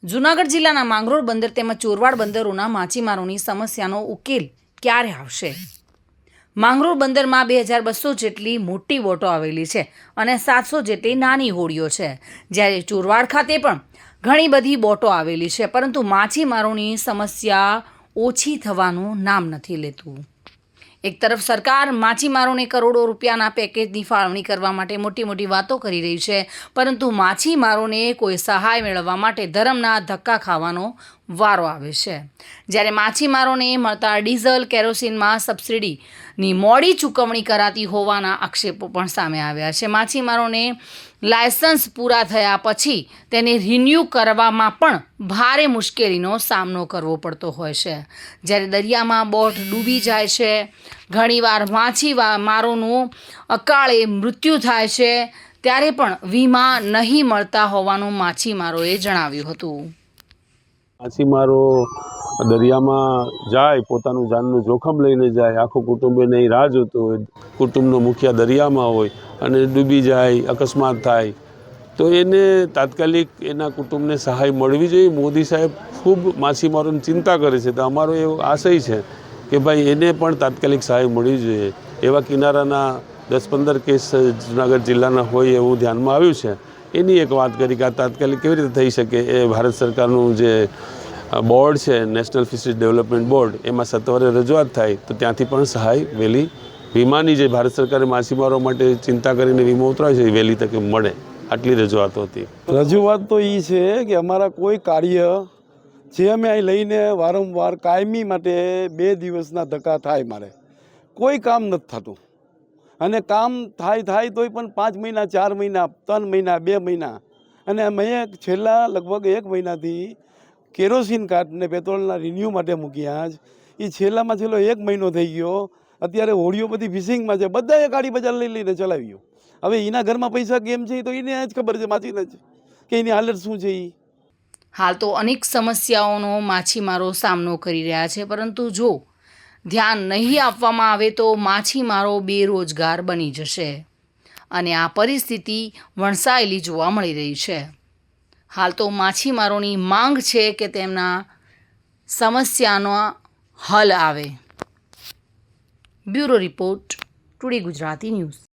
જૂનાગઢ જિલ્લાના માંગરોળ બંદર તેમજ ચોરવાડ બંદરોના માછીમારોની સમસ્યાનો ઉકેલ ક્યારે આવશે? માંગરોળ બંદરમાં 2200 જેટલી મોટી બોટો આવેલી છે અને 700 જેટલી નાની હોડીઓ છે, જ્યારે ચોરવાડ ખાતે પણ ઘણી બધી બોટો આવેલી છે, પરંતુ માછીમારોની સમસ્યા ઓછી થવાનું નામ નથી લેતું। એક તરફ સરકાર માછીમારોને કરોડો રૂપિયાના પેકેજની ફાળવણી કરવા માટે મોટી મોટી વાતો કરી રહી છે, પરંતુ માછીમારોને કોઈ સહાય મેળવવા માટે ધરમના ધક્કા ખાવાનો વારો આવે છે। જ્યારે માછીમારોને મળતા ડીઝલ કેરોસીનમાં સબસિડીની મોડી ચૂકવણી કરાતી હોવાના આક્ષેપો પણ સામે આવ્યા છે। માછીમારોને લાયસન્સ પૂરા થયા પછી તેને રિન્યૂ કરવામાં પણ ભારે મુશ્કેલીનો સામનો કરવો પડતો હોય છે। જ્યારે દરિયામાં બોટ ડૂબી જાય છે, ઘણીવાર માછીમારોનું અકાળે મૃત્યુ થાય છે, ત્યારે પણ વીમા નહીં મળતા હોવાનું માછીમારોએ જણાવ્યું હતું। માછીમારો દરિયામાં જાય, પોતાનું જાનનું જોખમ લઈને જાય, આખું કુટુંબ એની રાહ જોતું હોય, કુટુંબનો મુખિયા દરિયામાં હોય અને ડૂબી જાય, અકસ્માત થાય તો એને તાત્કાલિક એના કુટુંબને સહાય મળવી જોઈએ। મોદી સાહેબ ખૂબ માછીમારોની ચિંતા કરે છે, તો અમારો એવો આશય છે કે ભાઈ એને પણ તાત્કાલિક સહાય મળવી જોઈએ। એવા કિનારાના 10-15 કેસ જૂનાગઢ જિલ્લાના હોય એવું ધ્યાનમાં આવ્યું છે। એની એક વાત કરી કે આ તાત્કાલિક કેવી રીતે થઈ શકે, એ ભારત સરકારનું જે બોર્ડ છે, નેશનલ ફિશરીઝ ડેવલપમેન્ટ બોર્ડ, એમાં સત્વરે રજૂઆત થાય તો ત્યાંથી પણ સહાય વહેલી વીમાની જે ભારત સરકારે માછીમારો માટે ચિંતા કરીને વીમો ઉતરાવ્યો છે એ વહેલી તકે મળે, આટલી રજૂઆતો હતી। રજૂઆત તો એ છે કે અમારા કોઈ કાર્ય જે અમે અહીં લઈને વારંવાર કાયમી માટે 2 દિવસના ધક્કા થાય, મારે કોઈ કામ નથી થતું અને કામ થાય તોય પણ 5 મહિના 4 મહિના 3 મહિના 2 મહિના અને મેં છેલ્લા લગભગ 1 મહિનાથી કેરોસીન કાર્ડ ને પેટ્રોલના રિન્યૂ માટે મૂક્યા જ, એ છેલ્લામાં છેલ્લો 1 મહિનો થઈ ગયો। અત્યારે હોડીઓ બધી ફિશિંગમાં છે, બધાએ ગાડી બજાર લઈને ચલાવ્યું। હવે એના ઘરમાં પૈસા કેમ છે તો એને જ ખબર છે, માછીને જ, કે એની હાલત શું છે। હાલ તો અનેક સમસ્યાઓનો માછીમારો સામનો કરી રહ્યા છે, પરંતુ જો ધ્યાન નહીં આપવામાં આવે તો માછીમારો બેરોજગાર બની જશે અને આ પરિસ્થિતિ વણસાયેલી જોવા મળી રહી છે। હાલ તો માછીમારોની માંગ છે કે તેમના સમસ્યાનો હલ આવે। Bureau report, today Gujarati news.